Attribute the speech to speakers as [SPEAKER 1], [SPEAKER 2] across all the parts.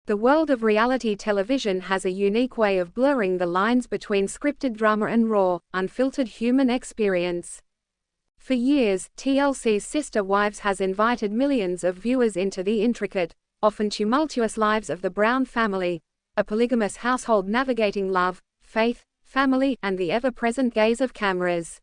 [SPEAKER 1] The world of reality television has a unique way of blurring the lines between scripted drama and raw, unfiltered human experience. For years, TLC's Sister Wives has invited millions of viewers into the intricate, often tumultuous lives of the Brown family, a polygamous household navigating love, faith, family, and the ever-present gaze of cameras.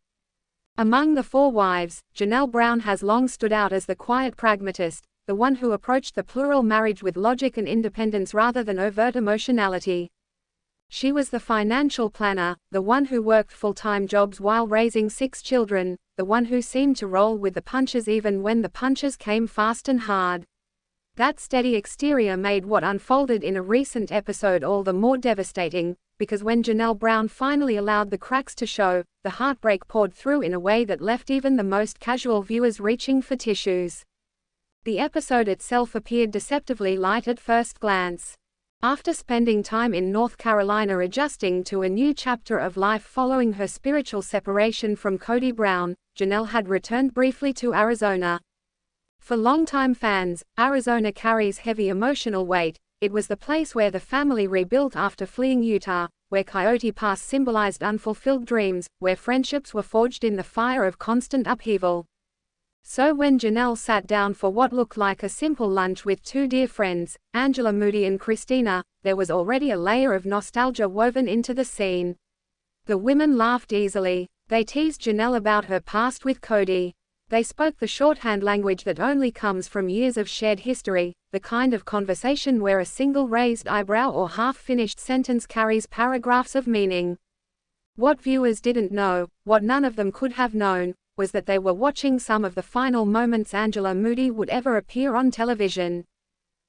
[SPEAKER 1] Among the four wives, Janelle Brown has long stood out as the quiet pragmatist, the one who approached the plural marriage with logic and independence rather than overt emotionality. She was the financial planner, the one who worked full-time jobs while raising 6 children, the one who seemed to roll with the punches even when the punches came fast and hard. That steady exterior made what unfolded in a recent episode all the more devastating, because when Janelle Brown finally allowed the cracks to show, the heartbreak poured through in a way that left even the most casual viewers reaching for tissues. The episode itself appeared deceptively light at first glance. After spending time in North Carolina adjusting to a new chapter of life following her spiritual separation from Cody Brown, Janelle had returned briefly to Arizona. For longtime fans, Arizona carries heavy emotional weight. It was the place where the family rebuilt after fleeing Utah, where Coyote Pass symbolized unfulfilled dreams, where friendships were forged in the fire of constant upheaval. So when Janelle sat down for what looked like a simple lunch with 2 dear friends, Angela Moody and Christina, there was already a layer of nostalgia woven into the scene. The women laughed easily. They teased Janelle about her past with Cody. They spoke the shorthand language that only comes from years of shared history, the kind of conversation where a single raised eyebrow or half-finished sentence carries paragraphs of meaning. What viewers didn't know, what none of them could have known, was that they were watching some of the final moments Angela Moody would ever appear on television.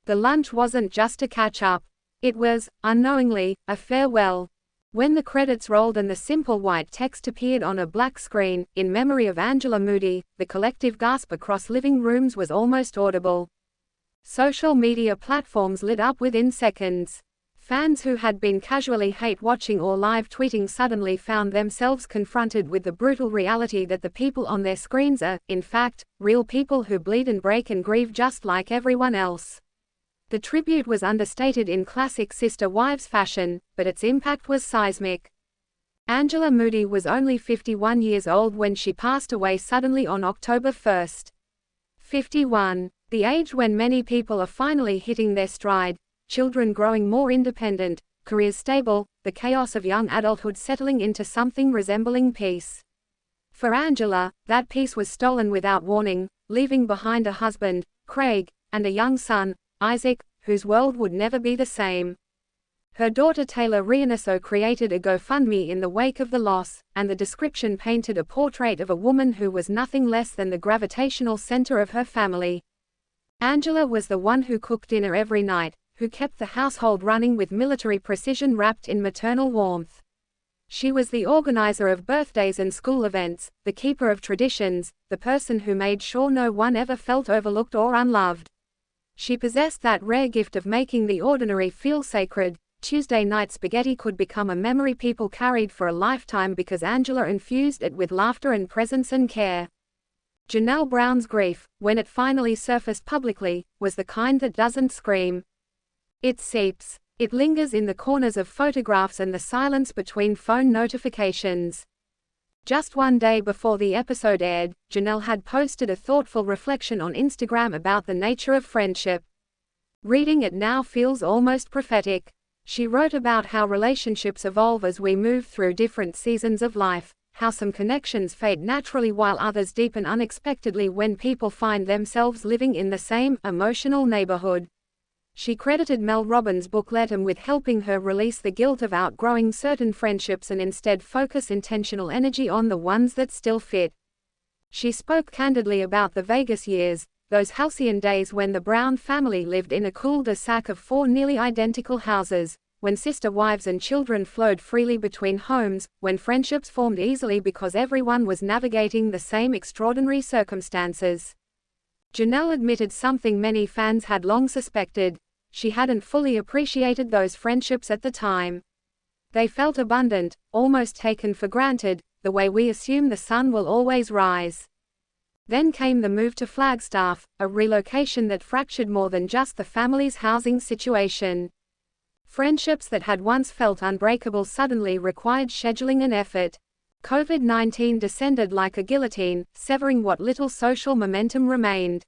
[SPEAKER 1] The lunch wasn't just a catch-up. It was, unknowingly, a farewell. When the credits rolled and the simple white text appeared on a black screen, in memory of Angela Moody, the collective gasp across living rooms was almost audible. Social media platforms lit up within seconds. Fans who had been casually hate-watching or live-tweeting suddenly found themselves confronted with the brutal reality that the people on their screens are, in fact, real people who bleed and break and grieve just like everyone else. The tribute was understated in classic Sister Wives fashion, but its impact was seismic. Angela Moody was only 51 years old when she passed away suddenly on October 1. 51. The age when many people are finally hitting their stride. Children growing more independent, careers stable, the chaos of young adulthood settling into something resembling peace. For Angela, that peace was stolen without warning, leaving behind a husband, Craig, and a young son, Isaac, whose world would never be the same. Her daughter Taylor Rioniso created a GoFundMe in the wake of the loss, and the description painted a portrait of a woman who was nothing less than the gravitational center of her family. Angela was the one who cooked dinner every night, who kept the household running with military precision wrapped in maternal warmth. She was the organizer of birthdays and school events, the keeper of traditions, the person who made sure no one ever felt overlooked or unloved. She possessed that rare gift of making the ordinary feel sacred. Tuesday night spaghetti could become a memory people carried for a lifetime because Angela infused it with laughter and presence and care. Janelle Brown's grief, when it finally surfaced publicly, was the kind that doesn't scream. It seeps. It lingers in the corners of photographs and the silence between phone notifications. Just one day before the episode aired, Janelle had posted a thoughtful reflection on Instagram about the nature of friendship. Reading it now feels almost prophetic. She wrote about how relationships evolve as we move through different seasons of life, how some connections fade naturally while others deepen unexpectedly when people find themselves living in the same emotional neighborhood. She credited Mel Robbins' book Let 'Em with helping her release the guilt of outgrowing certain friendships and instead focus intentional energy on the ones that still fit. She spoke candidly about the Vegas years, those halcyon days when the Brown family lived in a cul-de-sac of 4 nearly identical houses, when sister wives and children flowed freely between homes, when friendships formed easily because everyone was navigating the same extraordinary circumstances. Janelle admitted something many fans had long suspected. She hadn't fully appreciated those friendships at the time. They felt abundant, almost taken for granted, the way we assume the sun will always rise. Then came the move to Flagstaff, a relocation that fractured more than just the family's housing situation. Friendships that had once felt unbreakable suddenly required scheduling and effort. COVID-19 descended like a guillotine, severing what little social momentum remained.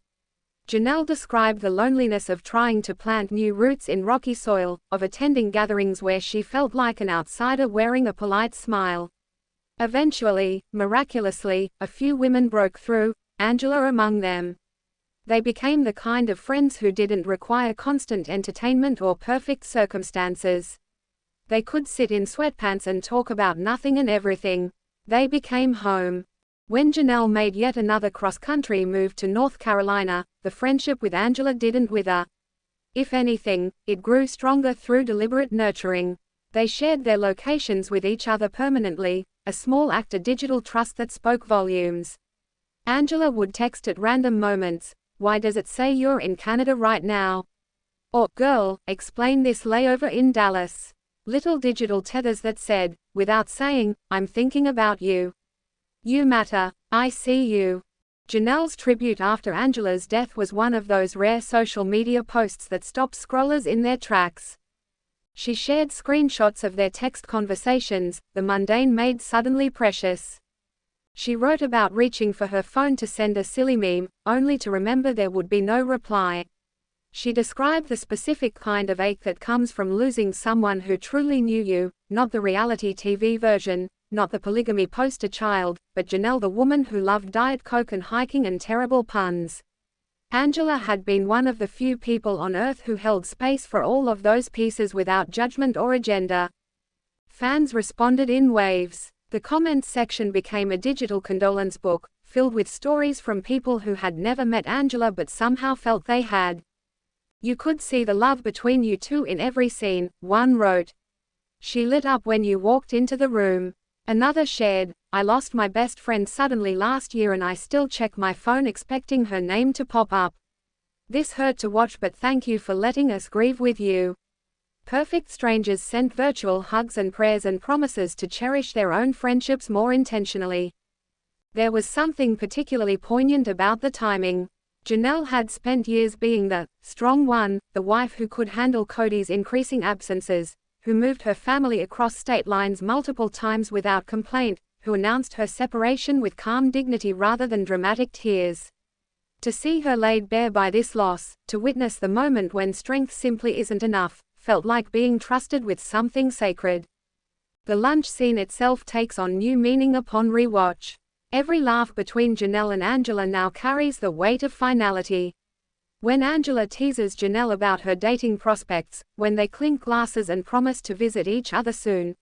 [SPEAKER 1] Janelle described the loneliness of trying to plant new roots in rocky soil, of attending gatherings where she felt like an outsider wearing a polite smile. Eventually, miraculously, a few women broke through, Angela among them. They became the kind of friends who didn't require constant entertainment or perfect circumstances. They could sit in sweatpants and talk about nothing and everything. They became home. When Janelle made yet another cross-country move to North Carolina, the friendship with Angela didn't wither. If anything, it grew stronger through deliberate nurturing. They shared their locations with each other permanently, a small act of digital trust that spoke volumes. Angela would text at random moments, "Why does it say you're in Canada right now?" Or, "Girl, explain this layover in Dallas." Little digital tethers that said, without saying, "I'm thinking about you. You matter, I see you." Janelle's tribute after Angela's death was one of those rare social media posts that stopped scrollers in their tracks. She shared screenshots of their text conversations, the mundane made suddenly precious. She wrote about reaching for her phone to send a silly meme, only to remember there would be no reply. She described the specific kind of ache that comes from losing someone who truly knew you, not the reality TV version, not the polygamy poster child, but Janelle, the woman who loved Diet Coke and hiking and terrible puns. Angela had been one of the few people on Earth who held space for all of those pieces without judgment or agenda. Fans responded in waves. The comments section became a digital condolence book, filled with stories from people who had never met Angela but somehow felt they had. "You could see the love between you two in every scene," one wrote. "She lit up when you walked into the room." Another shared, "I lost my best friend suddenly last year and I still check my phone expecting her name to pop up. This hurt to watch but thank you for letting us grieve with you." Perfect strangers sent virtual hugs and prayers and promises to cherish their own friendships more intentionally. There was something particularly poignant about the timing. Janelle had spent years being the strong one, the wife who could handle Cody's increasing absences, who moved her family across state lines multiple times without complaint, who announced her separation with calm dignity rather than dramatic tears. To see her laid bare by this loss, to witness the moment when strength simply isn't enough, felt like being trusted with something sacred. The lunch scene itself takes on new meaning upon rewatch. Every laugh between Janelle and Angela now carries the weight of finality. When Angela teases Janelle about her dating prospects, when they clink glasses and promise to visit each other soon,